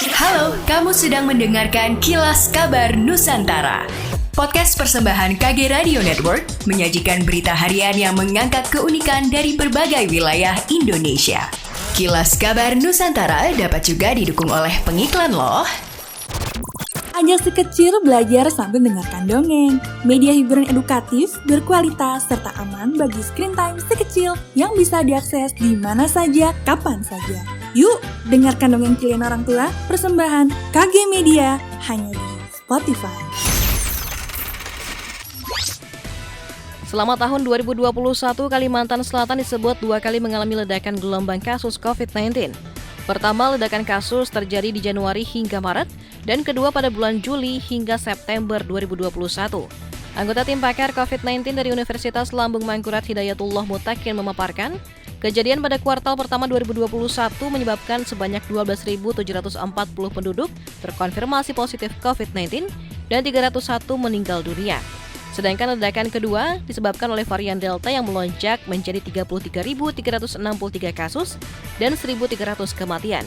Halo, kamu sedang mendengarkan Kilas Kabar Nusantara. Podcast persembahan KG Radio Network menyajikan berita harian yang mengangkat keunikan dari berbagai wilayah Indonesia. Kilas Kabar Nusantara dapat juga didukung oleh pengiklan loh. Ajak si kecil belajar sambil mendengarkan dongeng. Media hiburan edukatif, berkualitas, serta aman bagi screen time si kecil yang bisa diakses di mana saja, kapan saja. Yuk, dengarkan dongeng pilihan orang tua, persembahan KG Media, hanya di Spotify. Selama tahun 2021, Kalimantan Selatan disebut 2 kali mengalami ledakan gelombang kasus COVID-19. Pertama, ledakan kasus terjadi di Januari hingga Maret, dan kedua pada bulan Juli hingga September 2021. Anggota tim pakar COVID-19 dari Universitas Lambung Mangkurat Hidayatullah Mutakin memaparkan, kejadian pada kuartal pertama 2021 menyebabkan sebanyak 12.740 penduduk terkonfirmasi positif COVID-19 dan 301 meninggal dunia. Sedangkan ledakan kedua disebabkan oleh varian Delta yang melonjak menjadi 33.363 kasus dan 1.300 kematian.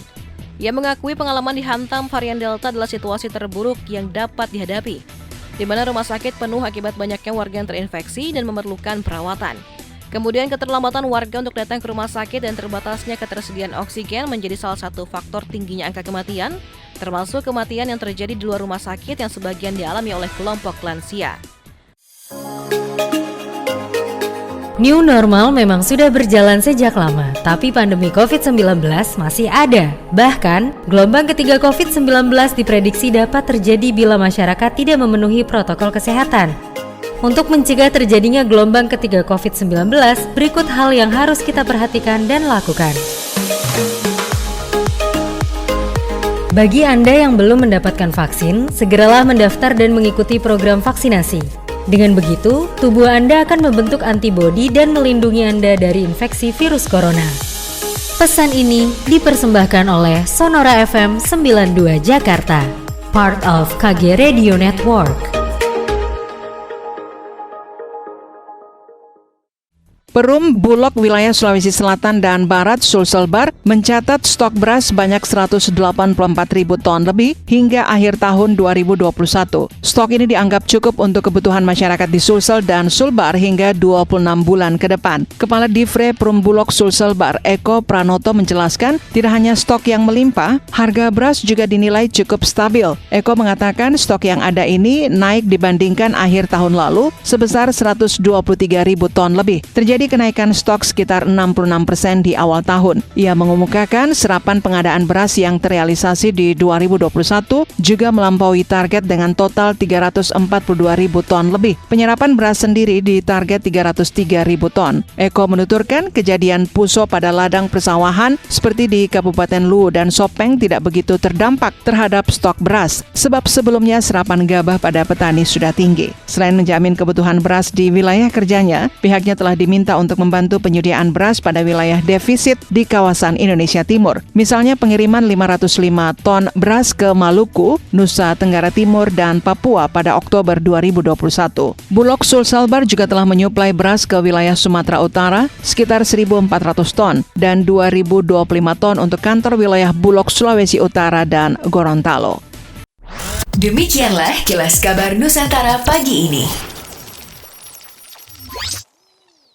Ia mengakui pengalaman dihantam varian Delta adalah situasi terburuk yang dapat dihadapi, di mana rumah sakit penuh akibat banyaknya warga yang terinfeksi dan memerlukan perawatan. Kemudian keterlambatan warga untuk datang ke rumah sakit dan terbatasnya ketersediaan oksigen menjadi salah satu faktor tingginya angka kematian, termasuk kematian yang terjadi di luar rumah sakit yang sebagian dialami oleh kelompok lansia. New normal memang sudah berjalan sejak lama, tapi pandemi COVID-19 masih ada. Bahkan, gelombang ketiga COVID-19 diprediksi dapat terjadi bila masyarakat tidak memenuhi protokol kesehatan. Untuk mencegah terjadinya gelombang ketiga COVID-19, berikut hal yang harus kita perhatikan dan lakukan. Bagi Anda yang belum mendapatkan vaksin, segeralah mendaftar dan mengikuti program vaksinasi. Dengan begitu, tubuh Anda akan membentuk antibodi dan melindungi Anda dari infeksi virus corona. Pesan ini dipersembahkan oleh Sonora FM 92 Jakarta, part of KG Radio Network. Perum Bulog wilayah Sulawesi Selatan dan Barat Sulselbar mencatat stok beras banyak 184.000 ton lebih hingga akhir tahun 2021. Stok ini dianggap cukup untuk kebutuhan masyarakat di Sulsel dan Sulbar hingga 26 bulan ke depan. Kepala Divre Perum Bulog Sulselbar, Eko Pranoto menjelaskan, tidak hanya stok yang melimpah, harga beras juga dinilai cukup stabil. Eko mengatakan stok yang ada ini naik dibandingkan akhir tahun lalu sebesar 123.000 ton lebih. Terjadi kenaikan stok sekitar 66% di awal tahun. Ia mengemukakan serapan pengadaan beras yang terrealisasi di 2021 juga melampaui target dengan total 342.000 ton lebih. Penyerapan beras sendiri di target 303.000 ton. Eko menuturkan kejadian puso pada ladang persawahan seperti di Kabupaten Luwu dan Sopeng tidak begitu terdampak terhadap stok beras, sebab sebelumnya serapan gabah pada petani sudah tinggi. Selain menjamin kebutuhan beras di wilayah kerjanya, pihaknya telah diminta untuk membantu penyediaan beras pada wilayah defisit di kawasan Indonesia Timur. Misalnya pengiriman 505 ton beras ke Maluku, Nusa Tenggara Timur, dan Papua pada Oktober 2021. Bulog Sulselbar juga telah menyuplai beras ke wilayah Sumatera Utara sekitar 1.400 ton dan 2.025 ton untuk kantor wilayah Bulog Sulawesi Utara dan Gorontalo. Demikianlah Kilas Kabar Nusantara pagi ini.